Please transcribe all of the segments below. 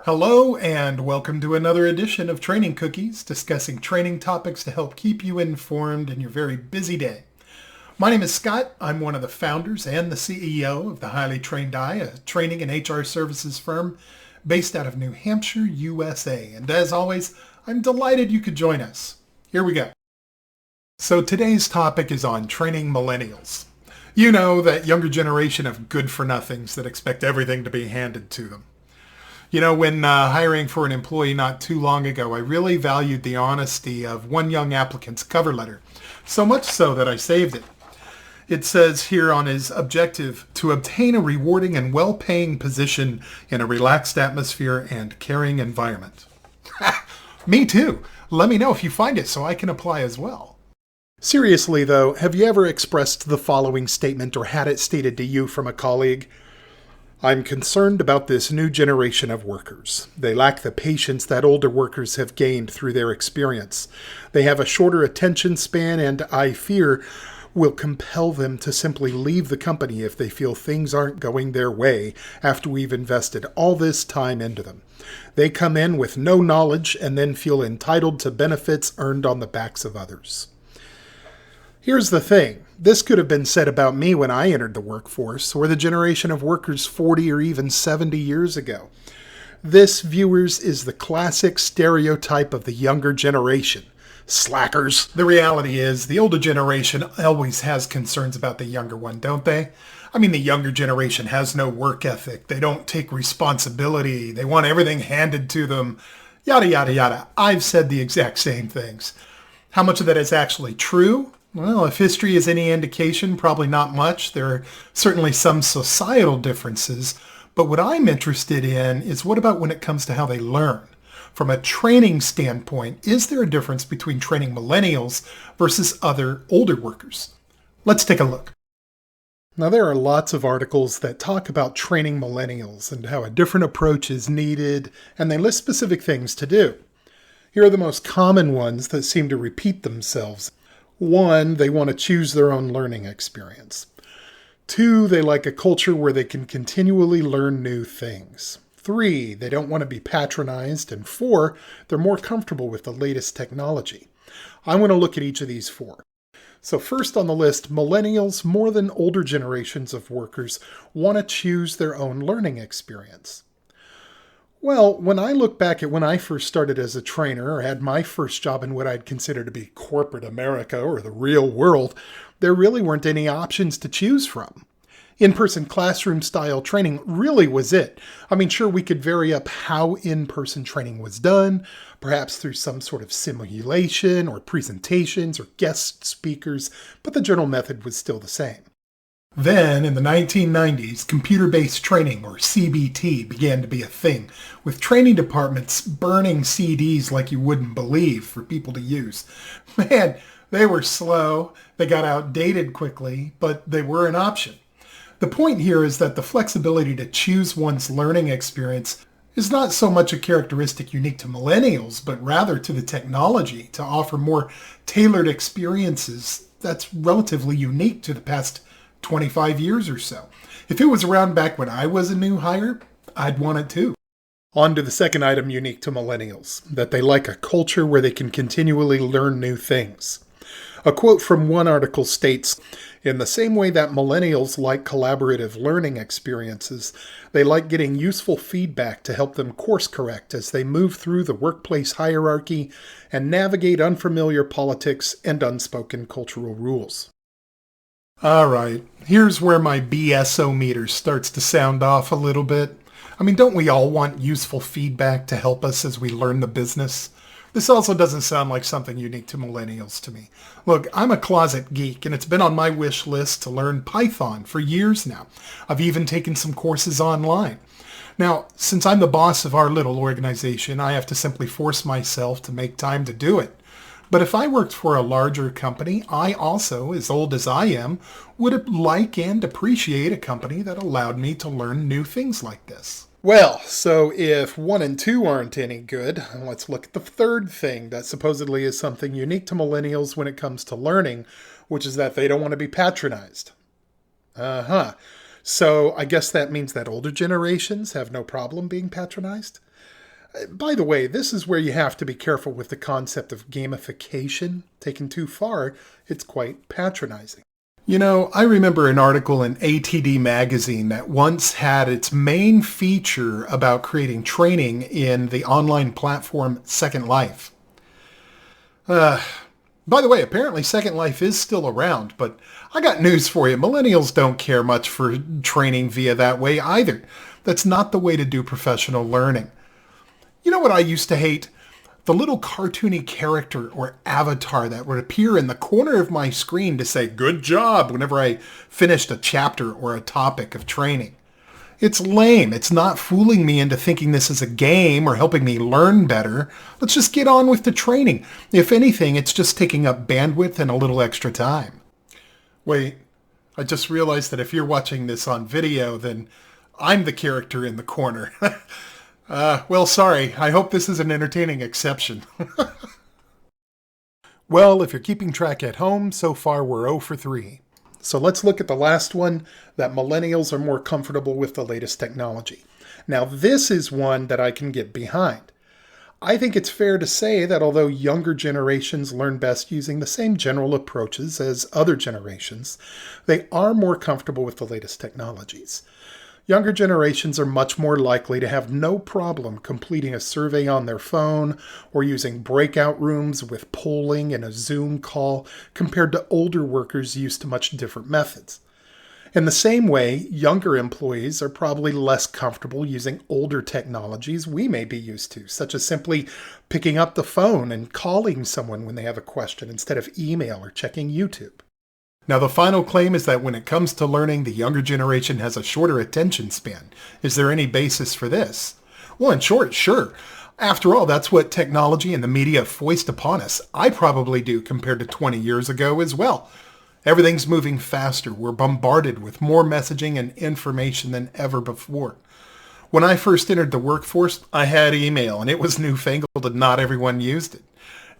Hello and welcome to another edition of Training Cookies, discussing training topics to help keep you informed in your very busy day. My name is Scott. I'm one of the founders and the CEO of the Highly Trained Eye, a training and HR services firm based out of New Hampshire, USA. And as always, I'm delighted you could join us. Here we go. So today's topic is on training millennials. You know, that younger generation of good-for-nothings that expect everything to be handed to them. You know, when hiring for an employee not too long ago, I really valued the honesty of one young applicant's cover letter, so much so that I saved it. It says here on his objective, to obtain a rewarding and well-paying position in a relaxed atmosphere and caring environment. Me too. Let me know if you find it so I can apply as well. Seriously though, have you ever expressed the following statement or had it stated to you from a colleague? I'm concerned about this new generation of workers. They lack the patience that older workers have gained through their experience. They have a shorter attention span and, I fear, will compel them to simply leave the company if they feel things aren't going their way after we've invested all this time into them. They come in with no knowledge and then feel entitled to benefits earned on the backs of others. Here's the thing. This could have been said about me when I entered the workforce, or the generation of workers 40 or even 70 years ago. This, viewers, is the classic stereotype of the younger generation. Slackers. The reality is, the older generation always has concerns about the younger one, don't they? I mean, the younger generation has no work ethic. They don't take responsibility. They want everything handed to them. Yada, yada, yada. I've said the exact same things. How much of that is actually true? Well, if history is any indication, probably not much. There are certainly some societal differences. But what I'm interested in is what about when it comes to how they learn? From a training standpoint, is there a difference between training millennials versus other older workers? Let's take a look. Now, there are lots of articles that talk about training millennials and how a different approach is needed, and they list specific things to do. Here are the most common ones that seem to repeat themselves. 1, they want to choose their own learning experience. 2, they like a culture where they can continually learn new things. 3, they don't want to be patronized. And 4, they're more comfortable with the latest technology. I want to look at each of these 4. So first on the list, millennials, more than older generations of workers, want to choose their own learning experience. Well, when I look back at when I first started as a trainer or had my first job in what I'd consider to be corporate America or the real world, there really weren't any options to choose from. In-person classroom style training really was it. I mean, sure, we could vary up how in-person training was done, perhaps through some sort of simulation or presentations or guest speakers, but the general method was still the same. Then, in the 1990s, computer-based training, or CBT, began to be a thing, with training departments burning CDs like you wouldn't believe for people to use. Man, they were slow, they got outdated quickly, but they were an option. The point here is that the flexibility to choose one's learning experience is not so much a characteristic unique to millennials, but rather to the technology to offer more tailored experiences that's relatively unique to the past 25 years or so. If it was around back when I was a new hire, I'd want it too. On to the second item unique to millennials, that they like a culture where they can continually learn new things. A quote from one article states, "In the same way that millennials like collaborative learning experiences, they like getting useful feedback to help them course correct as they move through the workplace hierarchy and navigate unfamiliar politics and unspoken cultural rules." All right, here's where my BSO meter starts to sound off a little bit. I mean, don't we all want useful feedback to help us as we learn the business? This also doesn't sound like something unique to millennials to me. Look, I'm a closet geek, and it's been on my wish list to learn Python for years now. I've even taken some courses online. Now, since I'm the boss of our little organization, I have to simply force myself to make time to do it. But if I worked for a larger company, I also, as old as I am, would like and appreciate a company that allowed me to learn new things like this. Well, so if 1 and 2 aren't any good, let's look at the third thing that supposedly is something unique to millennials when it comes to learning, which is that they don't want to be patronized. So I guess that means that older generations have no problem being patronized? By the way, this is where you have to be careful with the concept of gamification. Taken too far, it's quite patronizing. You know, I remember an article in ATD magazine that once had its main feature about creating training in the online platform Second Life. By the way, apparently Second Life is still around, but I got news for you. Millennials don't care much for training via that way either. That's not the way to do professional learning. You know what I used to hate? The little cartoony character or avatar that would appear in the corner of my screen to say, "Good job," whenever I finished a chapter or a topic of training. It's lame. It's not fooling me into thinking this is a game or helping me learn better. Let's just get on with the training. If anything, it's just taking up bandwidth and a little extra time. Wait, I just realized that if you're watching this on video, then I'm the character in the corner. Well, sorry. I hope this is an entertaining exception. Well, if you're keeping track at home, so far we're 0 for 3. So let's look at the last one, that millennials are more comfortable with the latest technology. Now, this is one that I can get behind. I think it's fair to say that although younger generations learn best using the same general approaches as other generations, they are more comfortable with the latest technologies. Younger generations are much more likely to have no problem completing a survey on their phone or using breakout rooms with polling in a Zoom call compared to older workers used to much different methods. In the same way, younger employees are probably less comfortable using older technologies we may be used to, such as simply picking up the phone and calling someone when they have a question instead of email or checking YouTube. Now, the final claim is that when it comes to learning, the younger generation has a shorter attention span. Is there any basis for this? Well, in short, sure. After all, that's what technology and the media foist upon us. I probably do compared to 20 years ago as well. Everything's moving faster. We're bombarded with more messaging and information than ever before. When I first entered the workforce, I had email, and it was newfangled and not everyone used it.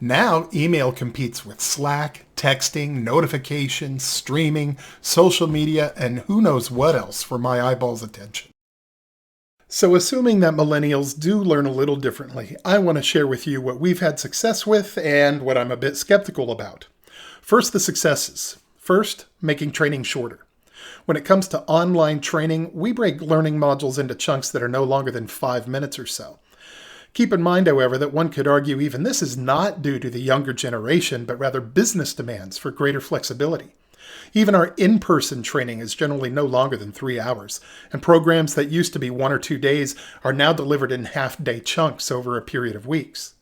Now, email competes with Slack, texting, notifications, streaming, social media, and who knows what else for my eyeballs' attention. So assuming that millennials do learn a little differently, I want to share with you what we've had success with and what I'm a bit skeptical about. First, the successes. First, making training shorter. When it comes to online training, we break learning modules into chunks that are no longer than 5 minutes or so. Keep in mind, however, that one could argue even this is not due to the younger generation, but rather business demands for greater flexibility. Even our in-person training is generally no longer than 3 hours, and programs that used to be 1 or 2 days are now delivered in half-day chunks over a period of weeks.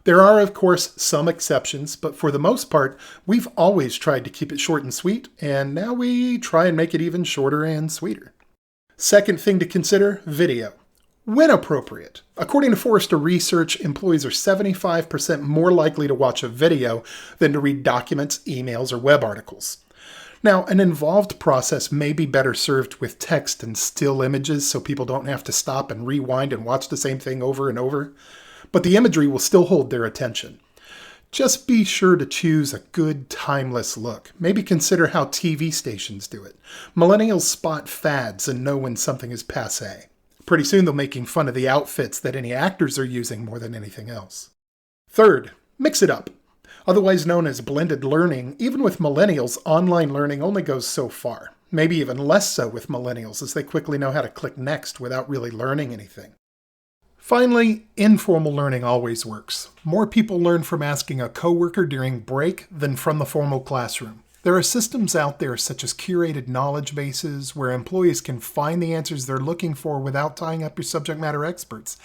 There are, of course, some exceptions, but for the most part, we've always tried to keep it short and sweet, and now we try and make it even shorter and sweeter. Second thing to consider, video. When appropriate. According to Forrester research, employees are 75% more likely to watch a video than to read documents, emails, or web articles. Now, an involved process may be better served with text and still images so people don't have to stop and rewind and watch the same thing over and over, but the imagery will still hold their attention. Just be sure to choose a good, timeless look. Maybe consider how TV stations do it. Millennials spot fads and know when something is passé. Pretty soon they're making fun of the outfits that any actors are using more than anything else. Third, mix it up. Otherwise known as blended learning, even with millennials, online learning only goes so far. Maybe even less so with millennials, as they quickly know how to click next without really learning anything. Finally, informal learning always works. More people learn from asking a coworker during break than from the formal classroom. There are systems out there such as curated knowledge bases where employees can find the answers they're looking for without tying up your subject matter experts.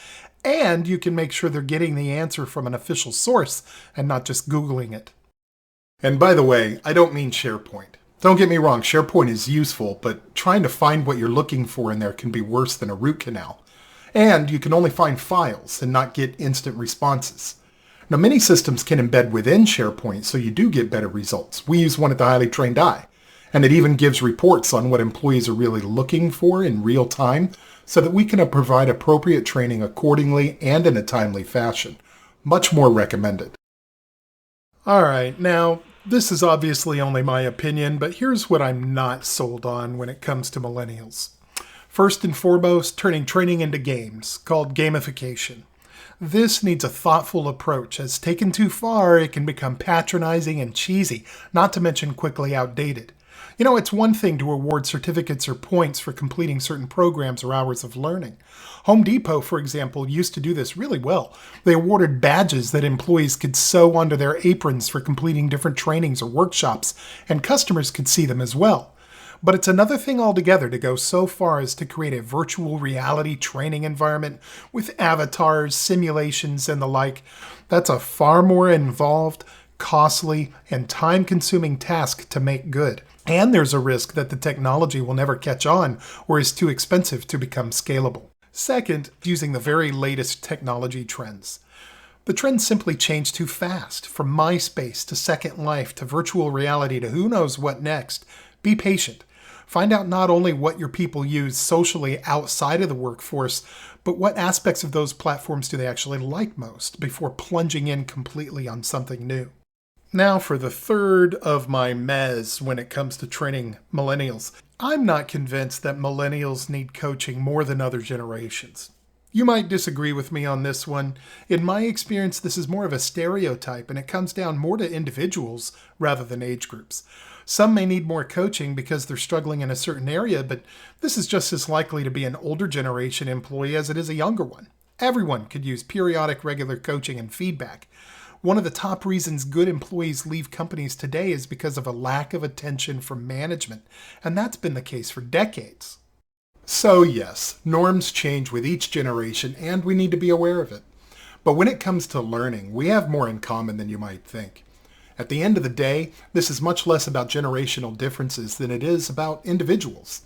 And you can make sure they're getting the answer from an official source and not just Googling it. And by the way, I don't mean SharePoint. Don't get me wrong, SharePoint is useful, but trying to find what you're looking for in there can be worse than a root canal. And you can only find files and not get instant responses. Now, many systems can embed within SharePoint, so you do get better results. We use one at the Highly Trained Eye, and it even gives reports on what employees are really looking for in real time so that we can provide appropriate training accordingly and in a timely fashion. Much more recommended. All right, now, this is obviously only my opinion, but here's what I'm not sold on when it comes to millennials. First and foremost, turning training into games, called gamification. This needs a thoughtful approach, as taken too far, it can become patronizing and cheesy, not to mention quickly outdated. It's one thing to award certificates or points for completing certain programs or hours of learning. Home Depot, for example, used to do this really well. They awarded badges that employees could sew onto their aprons for completing different trainings or workshops, and customers could see them as well. But it's another thing altogether to go so far as to create a virtual reality training environment with avatars, simulations, and the like. That's a far more involved, costly, and time-consuming task to make good. And there's a risk that the technology will never catch on or is too expensive to become scalable. Second, using the very latest technology trends. The trends simply change too fast, from MySpace to Second Life to virtual reality to who knows what next. Be patient. Find out not only what your people use socially outside of the workforce, but what aspects of those platforms do they actually like most before plunging in completely on something new. Now for the third of my mez when it comes to training millennials. I'm not convinced that millennials need coaching more than other generations. You might disagree with me on this one. In my experience, this is more of a stereotype, and it comes down more to individuals rather than age groups. Some may need more coaching because they're struggling in a certain area, but this is just as likely to be an older generation employee as it is a younger one. Everyone could use periodic regular coaching and feedback. One of the top reasons good employees leave companies today is because of a lack of attention from management, and that's been the case for decades. So yes, norms change with each generation, and we need to be aware of it. But when it comes to learning, we have more in common than you might think. At the end of the day, this is much less about generational differences than it is about individuals.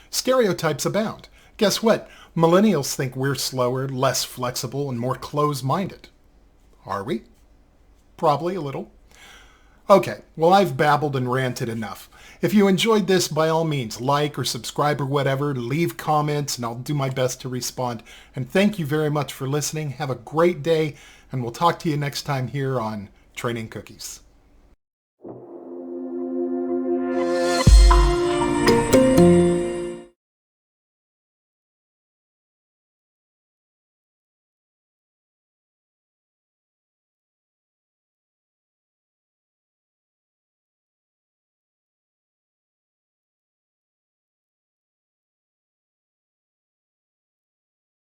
Stereotypes abound. Guess what? Millennials think we're slower, less flexible, and more closed-minded. Are we? Probably a little. Okay, well, I've babbled and ranted enough. If you enjoyed this, by all means, like or subscribe or whatever, leave comments, and I'll do my best to respond. And thank you very much for listening. Have a great day, and we'll talk to you next time here on Training Cookies.